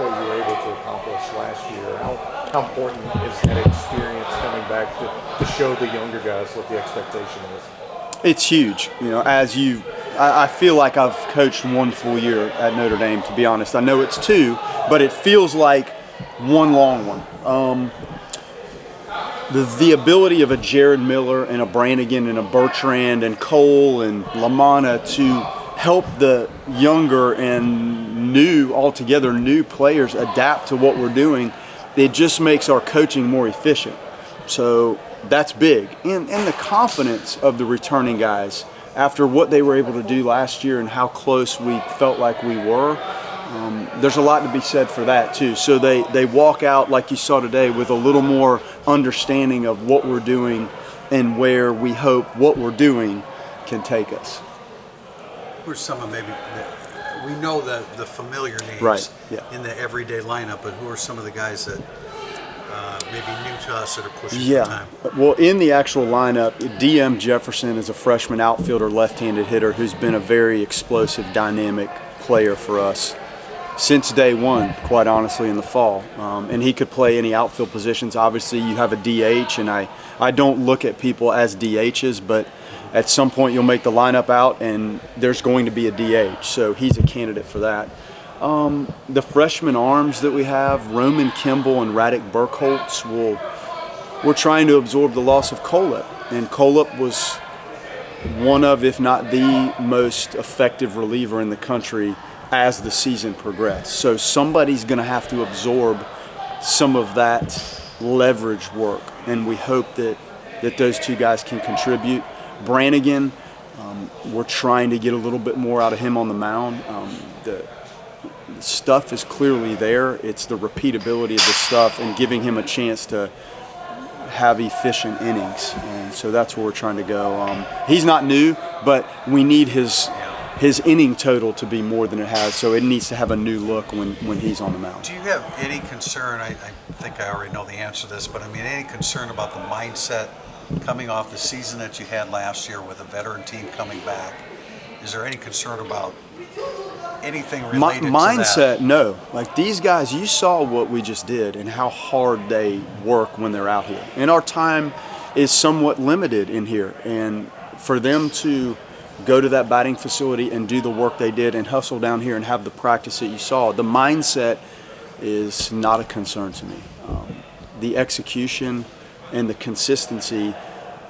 what you were able to accomplish last year. How important is that experience coming back to show the younger guys what the expectation is? It's huge. I feel like I've coached one full year at Notre Dame, to be honest. I know it's two, but it feels like one long one. The ability of a Jared Miller and a Brannigan and a Bertrand and Cole and Lamanna to help the younger and altogether new players adapt to what we're doing, it just makes our coaching more efficient. So that's big. And the confidence of the returning guys after what they were able to do last year and how close we felt like we were, there's a lot to be said for that too. So they walk out, like you saw today, with a little more understanding of what we're doing and where we hope what we're doing can take us. Who's some of we know the familiar names right, yeah. in the everyday lineup, but who are some of the guys that maybe new to us that are pushing yeah. for time? Well, in the actual lineup, DM Jefferson is a freshman outfielder, left-handed hitter who's been a very explosive, dynamic player for us since day one, quite honestly, in the fall. And he could play any outfield positions. Obviously, you have a DH, and I don't look at people as DHs, but at some point you'll make the lineup out, and there's going to be a DH. So he's a candidate for that. The freshman arms that we have, Roman Kimball and Radek Burkholz, we're trying to absorb the loss of Kolep. And Kolep was one of, if not the most effective reliever in the country as the season progressed. So somebody's going to have to absorb some of that leverage work, and we hope that those two guys can contribute. Brannigan, we're trying to get a little bit more out of him on the mound. The stuff is clearly there. It's the repeatability of the stuff and giving him a chance to have efficient innings, and so that's where we're trying to go. He's not new, but we need his inning total to be more than it has, so it needs to have a new look when he's on the mound. Do you have any concern, I think I already know the answer to this, but any concern about the mindset coming off the season that you had last year with a veteran team coming back? Is there any concern about anything related mindset, to that? No. Like these guys, you saw what we just did and how hard they work when they're out here. And our time is somewhat limited in here. And for them to go to that batting facility and do the work they did and hustle down here and have the practice that you saw, the mindset is not a concern to me. The execution and the consistency,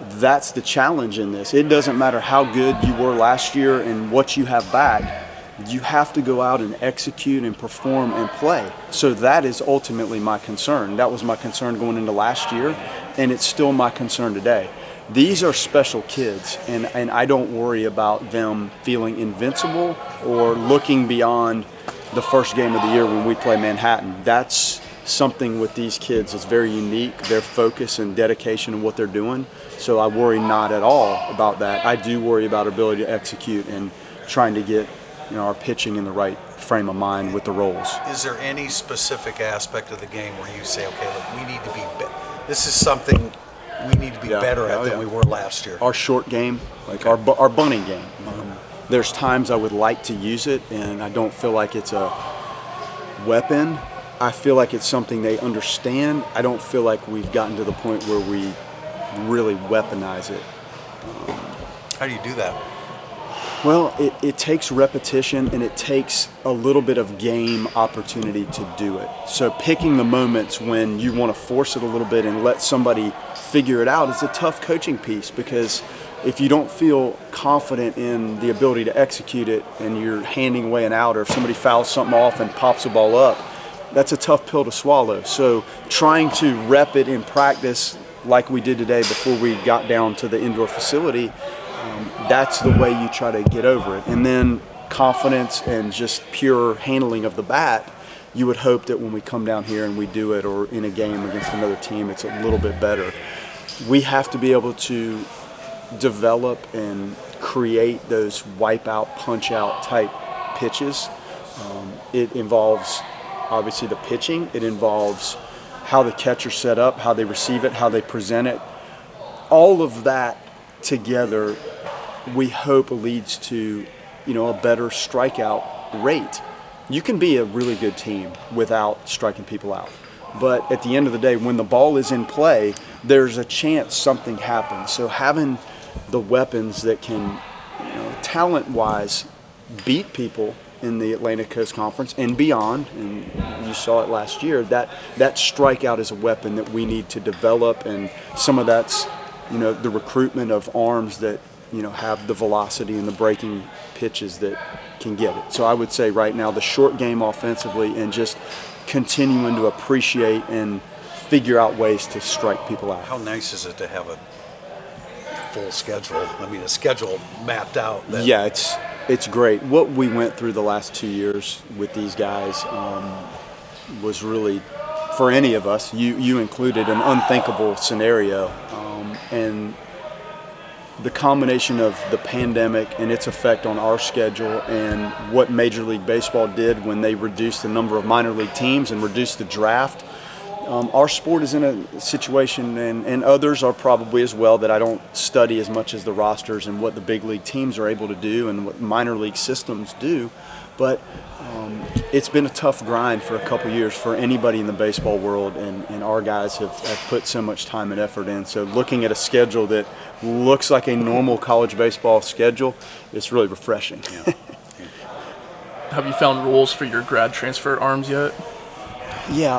that's the challenge in this. It doesn't matter how good you were last year and what you have back. You have to go out and execute and perform and play. So that is ultimately my concern. That was my concern going into last year, and it's still my concern today. These are special kids, and I don't worry about them feeling invincible or looking beyond the first game of the year when we play Manhattan. That's something with these kids is very unique, their focus and dedication and what they're doing. So I worry not at all about that. I do worry about our ability to execute and trying to get our pitching in the right frame of mind with the roles. Is there any specific aspect of the game where you say, okay, look, we need to be this is something we need to be better at than we were last year? Our short game, like our bunting game. There's times I would like to use it, and I don't feel like it's a weapon. I feel like it's something they understand. I don't feel like we've gotten to the point where we really weaponize it. How do you do that? Well, it takes repetition, and it takes a little bit of game opportunity to do it. So picking the moments when you want to force it a little bit and let somebody figure it out is a tough coaching piece, because if you don't feel confident in the ability to execute it and you're handing away an out, or if somebody fouls something off and pops the ball up, that's a tough pill to swallow. So trying to rep it in practice like we did today before we got down to the indoor facility, that's the way you try to get over it. And then confidence and just pure handling of the bat, you would hope that when we come down here and we do it, or in a game against another team, it's a little bit better. We have to be able to develop and create those wipe-out, punch-out type pitches. It involves obviously the pitching. It involves how the catcher's set up, how they receive it, how they present it. All of that together, we hope leads to, a better strikeout rate. you can be a really good team without striking people out. But at the end of the day, when the ball is in play, there's a chance something happens. So having the weapons that can, talent-wise, beat people in the Atlantic Coast Conference and beyond, and you saw it last year, that strikeout is a weapon that we need to develop, and some of that's, the recruitment of arms that, have the velocity and the breaking pitches that can get it. So I would say right now the short game offensively and just continuing to appreciate and figure out ways to strike people out. How nice is it to have a full schedule? I mean, a schedule mapped out. Yeah, it's great. What we went through the last 2 years with these guys was really, for any of us, you included, an unthinkable scenario. And the combination of the pandemic and its effect on our schedule and what Major League Baseball did when they reduced the number of minor league teams and reduced the draft, our sport is in a situation, and others are probably as well, that I don't study as much as the rosters and what the big league teams are able to do and what minor league systems do. But it's been a tough grind for a couple years for anybody in the baseball world, and our guys have put so much time and effort in. So looking at a schedule that looks like a normal college baseball schedule, it's really refreshing. Yeah. Have you found rules for your grad transfer arms yet? Yeah,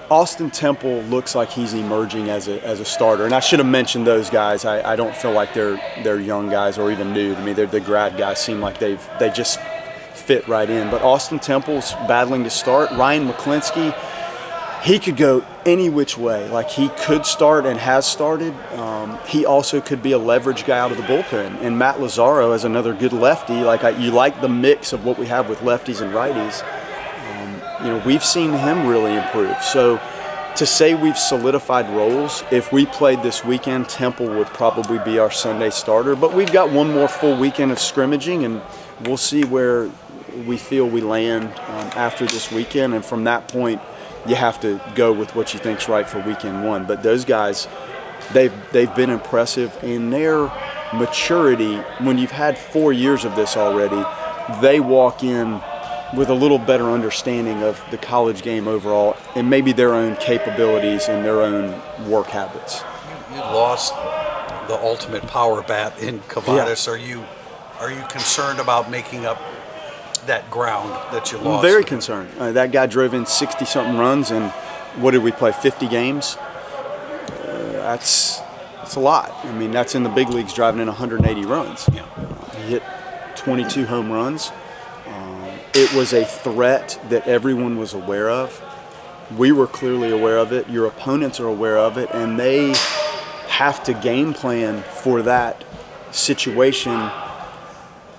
Austin Temple looks like he's emerging as a starter, and I should have mentioned those guys. I don't feel like they're young guys or even new to me. They're the grad guys. Seem like they just fit right in. But Austin Temple's battling to start. Ryan McClinsky, he could go any which way. Like, he could start and has started. He also could be a leverage guy out of the bullpen. And Matt Lazaro is another good lefty. You like the mix of what we have with lefties and righties. We've seen him really improve. So to say we've solidified roles, if we played this weekend, Temple would probably be our Sunday starter. But we've got one more full weekend of scrimmaging, and we'll see where we feel we land after this weekend. And from that point, you have to go with what you think's right for weekend one. But those guys, they've been impressive in their maturity. When you've had 4 years of this already, they walk in with a little better understanding of the college game overall and maybe their own capabilities and their own work habits. You lost the ultimate power bat in Kavadas. Yeah. Are you concerned about making up that ground that you lost? I'm very concerned. That guy drove in 60-something runs, and what did we play, 50 games? That's a lot. I mean, that's in the big leagues, driving in 180 runs. Yeah. He hit 22 home runs. It was a threat that everyone was aware of. We were clearly aware of it. Your opponents are aware of it, and they have to game plan for that situation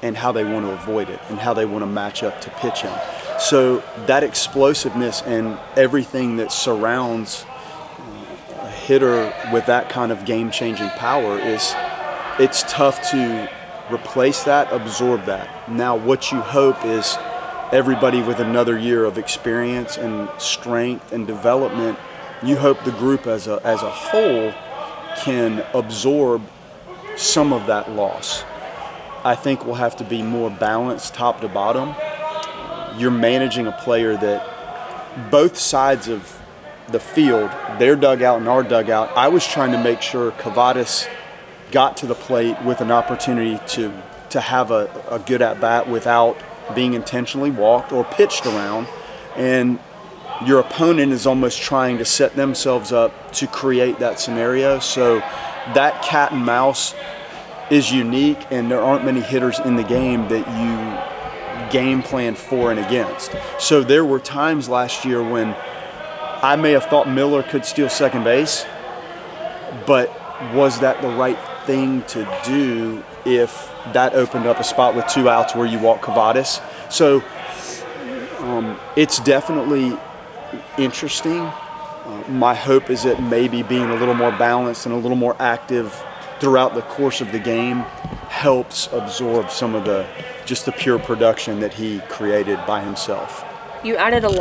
and how they want to avoid it and how they want to match up to pitch him. So that explosiveness and everything that surrounds a hitter with that kind of game-changing power it's tough to replace that, absorb that. Now what you hope is everybody with another year of experience and strength and development, you hope the group as a whole can absorb some of that loss. I think we'll have to be more balanced top to bottom. You're managing a player that both sides of the field, their dugout and our dugout, I was trying to make sure Kavadas got to the plate with an opportunity to have a good at-bat without being intentionally walked or pitched around, and your opponent is almost trying to set themselves up to create that scenario. So that cat and mouse is unique, and there aren't many hitters in the game that you game plan for and against. So there were times last year when I may have thought Miller could steal second base, but was that the right thing to do if that opened up a spot with 2 outs where you walk Kavadas? So it's definitely interesting. My hope is that maybe being a little more balanced and a little more active throughout the course of the game helps absorb some of the pure production that he created by himself. You added a lot